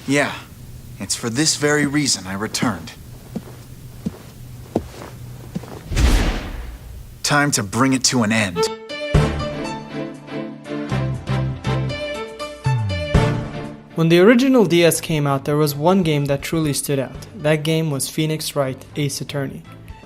Yeah, it's for this very reason I returned. Time to bring it to an end. When the original DS came out, there was one game that truly stood out. That game was Phoenix Wright Ace Attorney.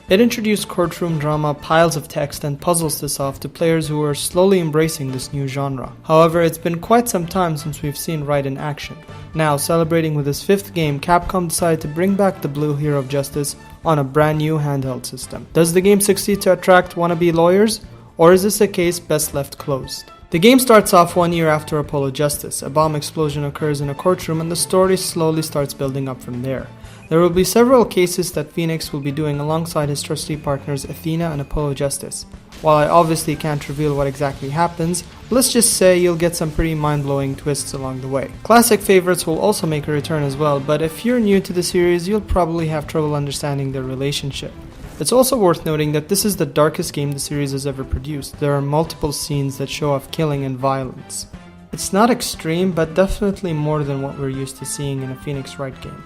It introduced courtroom drama, piles of text, and puzzles to solve to players who were slowly embracing this new genre. However, it's been quite some time since we've seen Wright in action. Now, celebrating with his 5th game, Capcom decided to bring back the Blue Hero of Justice on a brand new handheld system. Does the game succeed to attract wannabe lawyers, or is this a case best left closed? The game starts off 1 year after Apollo Justice. A bomb explosion occurs in a courtroom and the story slowly starts building up from there. There will be several cases that Phoenix will be doing alongside his trusty partners Athena and Apollo Justice. While I obviously can't reveal what exactly happens, let's just say you'll get some pretty mind-blowing twists along the way. Classic favorites will also make a return as well, but if you're new to the series, you'll probably have trouble understanding their relationship. It's also worth noting that this is the darkest game the series has ever produced. There are multiple scenes that show off killing and violence. It's not extreme, but definitely more than what we're used to seeing in a Phoenix Wright game.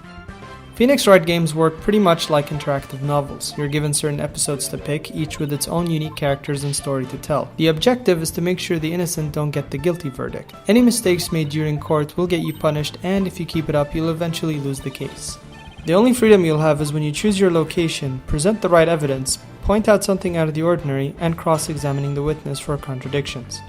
Phoenix Wright games work pretty much like interactive novels. You're given certain episodes to pick, each with its own unique characters and story to tell. The objective is to make sure the innocent don't get the guilty verdict. Any mistakes made during court will get you punished, and if you keep it up, you'll eventually lose the case. The only freedom you'll have is when you choose your location, present the right evidence, point out something out of the ordinary, and cross-examining the witness for contradictions.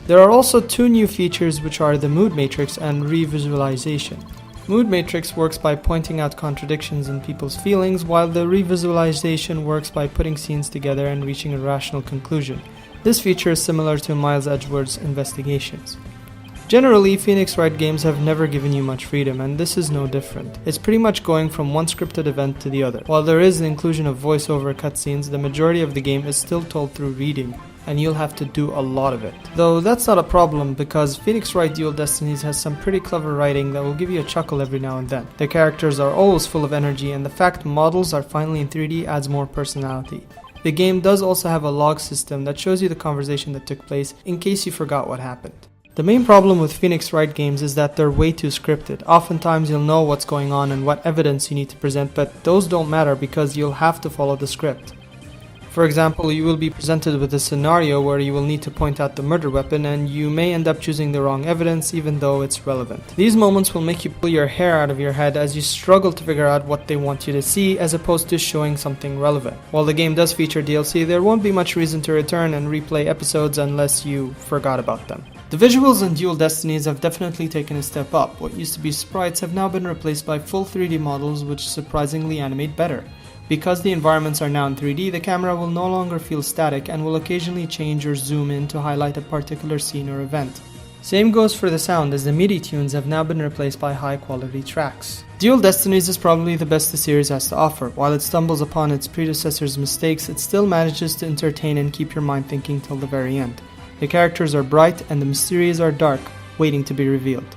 There are also 2 new features, which are the Mood Matrix and Revisualization. Mood Matrix works by pointing out contradictions in people's feelings, while the Revisualization works by putting scenes together and reaching a rational conclusion. This feature is similar to Miles Edgeworth's Investigations. Generally, Phoenix Wright games have never given you much freedom, and this is no different. It's pretty much going from one scripted event to the other. While there is an inclusion of voiceover cutscenes, the majority of the game is still told through reading, and you'll have to do a lot of it. Though that's not a problem, because Phoenix Wright Dual Destinies has some pretty clever writing that will give you a chuckle every now and then. The characters are always full of energy, and the fact models are finally in 3D adds more personality. The game does also have a log system that shows you the conversation that took place in case you forgot what happened. The main problem with Phoenix Wright games is that they're way too scripted. Oftentimes you'll know what's going on and what evidence you need to present, but those don't matter because you'll have to follow the script. For example, you will be presented with a scenario where you will need to point out the murder weapon, and you may end up choosing the wrong evidence even though it's relevant. These moments will make you pull your hair out of your head as you struggle to figure out what they want you to see, as opposed to showing something relevant. While the game does feature DLC, there won't be much reason to return and replay episodes unless you forgot about them. The visuals in Dual Destinies have definitely taken a step up. What used to be sprites have now been replaced by full 3D models, which surprisingly animate better. Because the environments are now in 3D, the camera will no longer feel static and will occasionally change or zoom in to highlight a particular scene or event. Same goes for the sound, as the MIDI tunes have now been replaced by high quality tracks. Dual Destinies is probably the best the series has to offer. While it stumbles upon its predecessor's mistakes, it still manages to entertain and keep your mind thinking till the very end. The characters are bright and the mysteries are dark, waiting to be revealed.